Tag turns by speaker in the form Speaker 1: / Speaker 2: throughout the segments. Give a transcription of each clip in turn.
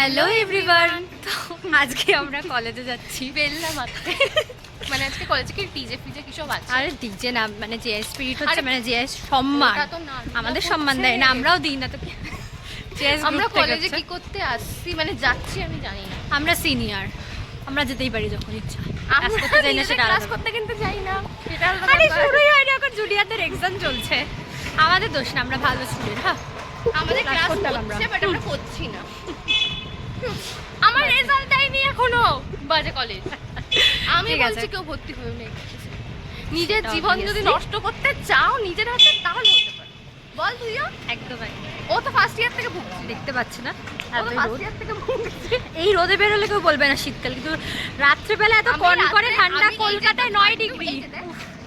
Speaker 1: Hello everyone. তো আজকে আমরা কলেজে যাচ্ছি বেলনা মাত্রে।
Speaker 2: মানে আজকে কলেজে কি ডিজে ফিজে কি সব আছে?
Speaker 1: আরে ডিজে না, মানে যে স্পিরিট হচ্ছে, মানে যে সম্মান, আমাদের সম্মান দেয় না, আমরাও দিই না তো।
Speaker 2: আমরা কলেজে কি করতে আসছি মানে যাচ্ছি আমি জানি না।
Speaker 1: আমরা সিনিয়র, আমরা যেতেই পারি যখন ইচ্ছা।
Speaker 2: আমরা
Speaker 1: করতে যাই না, সেটা
Speaker 2: ক্লাস করতে কিন্তু যাই না, সেটা
Speaker 1: আরে শুরুই হয়নি, এখন জুনিয়রদের এক্সাম চলছে। আমাদের দোষ না, আমরা ভালো স্টুডেন্ট। হ্যাঁ,
Speaker 2: আমাদের ক্লাস হচ্ছে বাট আমরা করছি না। আমার রেজাল্ট দেয়নি এখনো, বাজে কলেজ। আমি বলছি কেউ ভর্তি হয়ে নেই। নিজের জীবন যদি নষ্ট করতে চাও নিজের হাতে, তাহলে হতে পারে। বল তুইও
Speaker 1: একদম।
Speaker 2: ও তো ফার্স্ট ইয়ার থেকে ভুগছে,
Speaker 1: দেখতে পাচ্ছি না
Speaker 2: ফার্স্ট ইয়ার থেকে ভুগছে।
Speaker 1: এই রোদে বেরোলে কেউ বলবে না শীতকাল, কিন্তু রাত্রেবেলা এত কন করে ঠান্ডা, কলকাতায় 9 ডিগ্রি।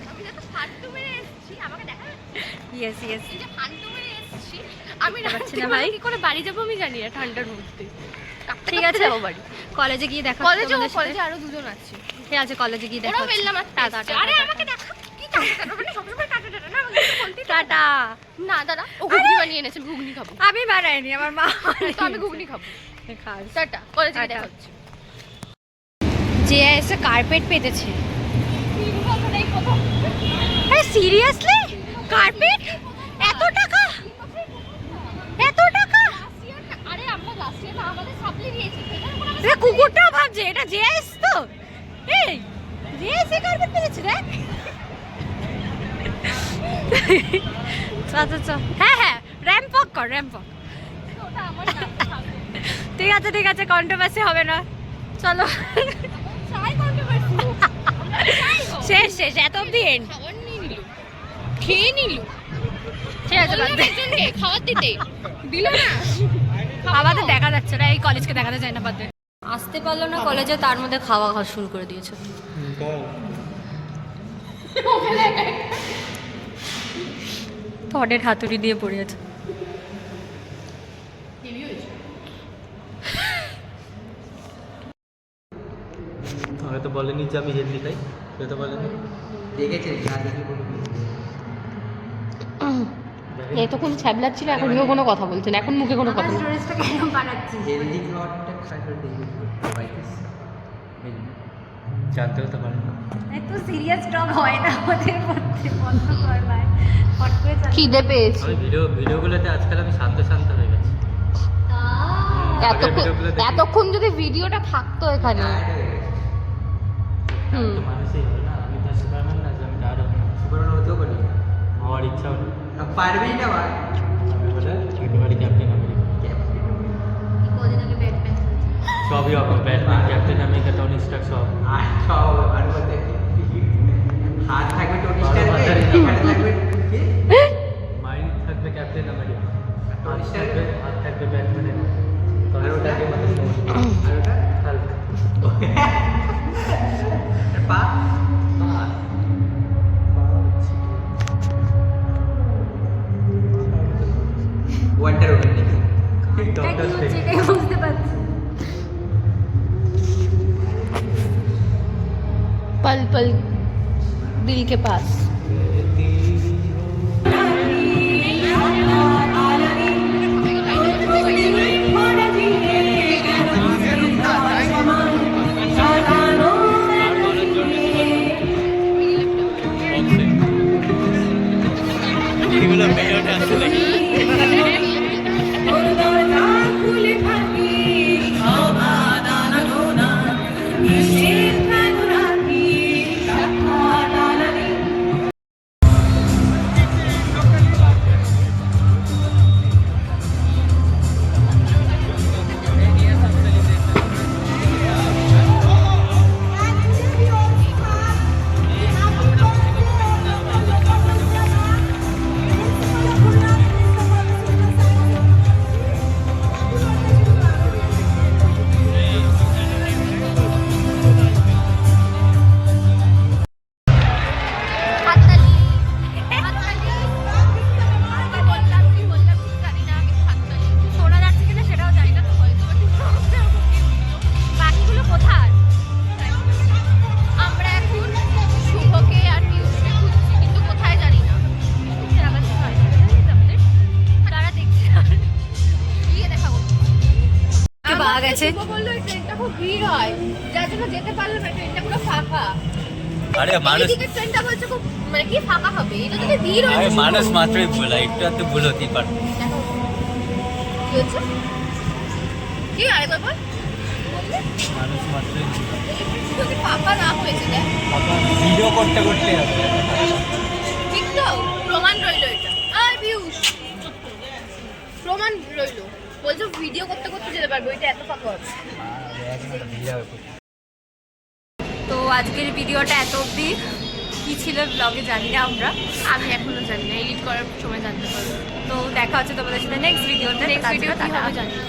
Speaker 2: আমি যত ফান্টু মেরে এসেছি, আমাকে দেখা যাচ্ছে।
Speaker 1: ইয়েস ইয়েস,
Speaker 2: এই যে ফান্টু মেরে এসেছি, আমি
Speaker 1: পাচ্ছি না
Speaker 2: না
Speaker 1: ভাই,
Speaker 2: ভাই কি করে বাড়ি যাবো আমি জানি না ঠান্ডার মধ্যে।
Speaker 1: ঠিক আছে যাবো বাড়ি। কলেজে গিয়ে দেখা,
Speaker 2: কলেজে আরো দুজন আছে।
Speaker 1: ঠিক আছে, কলেজে গিয়ে দেখা।
Speaker 2: ওরা বেললাম আসছে। আরে আমাকে দেখা, কি টাটা মানে সবসময় টাটা টাটা না, আমাকে বলতে
Speaker 1: টাটা।
Speaker 2: না দাদা, ও ঘুগনি বানিয়ে এনেছে, ঘুগনি খাবো।
Speaker 1: আমি বানাইনি, আমার মা
Speaker 2: তো আমি ঘুগনি খাবো।
Speaker 1: খাস।
Speaker 2: টাটা, কলেজে গিয়ে দেখা হচ্ছে।
Speaker 1: যে এসে কার্পেট পেতেছে। আরে সিরিয়াসলি কার্পেট এত টাকা, এত টাকা?
Speaker 2: আরে আমরা লাস্ট ইয়ার আমাদের সাপ্লি দিয়েছি,
Speaker 1: রে কুকুরটাও ভাবছে এটা জেএস তো। এই জেএস এ কার্পেট পেতেছে রে। চল, হ্যাঁ হ্যাঁ, র্যাম্প ওয়াক কর, র্যাম্প ওয়াক।
Speaker 2: ওটা আমার না।
Speaker 1: ঠিক আছে, কন্ট্রোভার্সি হবে না, চলো।
Speaker 2: চাই কন্ট্রোভার্সি।
Speaker 1: শেষ, এত অব্দি এন্ড।
Speaker 2: খাবার নিয়ে নিল, খেয়ে নিল।
Speaker 1: ঠিক আছে, বাদ দে।
Speaker 2: একজনকে খাবার দিতে দিল না।
Speaker 1: আমাদের দেখা যাচ্ছে না, এই কলেজকে দেখাতে চাই না, বাদ দে। আসতে পারলো না কলেজে, তার মধ্যে খাওয়া শুরু করে দিয়েছে। থডের হাতুড়ি দিয়ে পড়ে আছে।
Speaker 3: আগে তো বলেনি যে আমি হেলদি খাই, সে তো বলেনি। দেখেছে না, দেখি বলবি।
Speaker 2: এতক্ষণ ছ্যাবলাচ্ছিল, এখন কেউ কোনো কথা বলছে না, এখন মুখে কোনো কথা নেই।
Speaker 1: স্টোরেজটা কেন বানাচ্ছি?
Speaker 3: হেলদি খাওয়াটা খাইতে দেখি জানতেও তো পারে না।
Speaker 1: এত সিরিয়াস টক হয় না আমাদের মধ্যে, বন্ধ কর ভাই, হট করে চালিয়ে।
Speaker 2: খিদে পেয়েছি।
Speaker 3: আমি ভিডিওগুলোতে আজকাল আমি শান্ত হয়ে গেছি।
Speaker 2: এতক্ষণ যদি ভিডিওটা থাকতো এখানে।
Speaker 3: আমি তো মানুষই হলো না, আমি তো সুপারম্যান না যে আমি ডার হবো না। সুপারম্যান হতেও পারি, আমার ইচ্ছা হলো। পারবেই না ভাই, আমি বলে একেবারে ক্যাপ্টেন আমেরিকা।
Speaker 1: কদিন আগে ব্যাটম্যান
Speaker 3: সবই হবে, Batman, captain America, Tony Stark, সব
Speaker 4: সব আর বলতে হাত থাকবে টনি স্টার্কের, এখানে থাকবে কি
Speaker 3: মাইন্ড থাকবে ক্যাপ্টেন আমেরিকা, হাত থাকবে ব্যাটম্যানের,
Speaker 4: আর ওটা
Speaker 3: টনি
Speaker 4: আর ওটা
Speaker 3: হাল্ক,
Speaker 4: পা ওয়ান্ডার ওম্যান নাকি
Speaker 3: ডক্টর স্ট্রেঞ্জ।
Speaker 1: এটাই বুঝতে পারছি।
Speaker 2: पल पल दिल के पास।
Speaker 1: গেছে।
Speaker 2: শুভ বললো এই ট্রেনটা খুব ভিড় হয়, যার জন্য যেতে পারলো না, ট্রেনটা পুরো ফাঁকা।
Speaker 3: আরে মানুষ
Speaker 2: এইদিকে ট্রেনটা বলছে খুব মানে কি ফাঁকা হবে, এটা যদি ভিড় হয়।
Speaker 3: আরে মানুষ মাত্রই ভুল হয়, একটু একটু ভুল হতেই পারে।
Speaker 2: দেখো কি হচ্ছে, কি আরেকবার বল।
Speaker 3: মানুষ মাত্রই ভুল হয়।
Speaker 2: যদি ফাঁকা না হয়েছে দেখ,
Speaker 3: ভিডিও করতে করতে হবে।
Speaker 2: ঠিক তো প্রমাণ রইলো এটা। আর ভিউজ প্রমাণ রইলো, বলছো ভিডিও করতে করতে যেতে পারবে, ওইটা এত ফাঁকা হবে।
Speaker 1: তো আজকের ভিডিওটা এত অবধি। কি ছিল ব্লগে জানি না আমরা,
Speaker 2: আমি এখনো জানি না, এডিট করার সময় জানতে পারবো।
Speaker 1: তো দেখা হচ্ছে তোমাদের সাথে নেক্সট ভিডিওতে।
Speaker 2: নেক্সট ভিডিও কি হবে জানি না।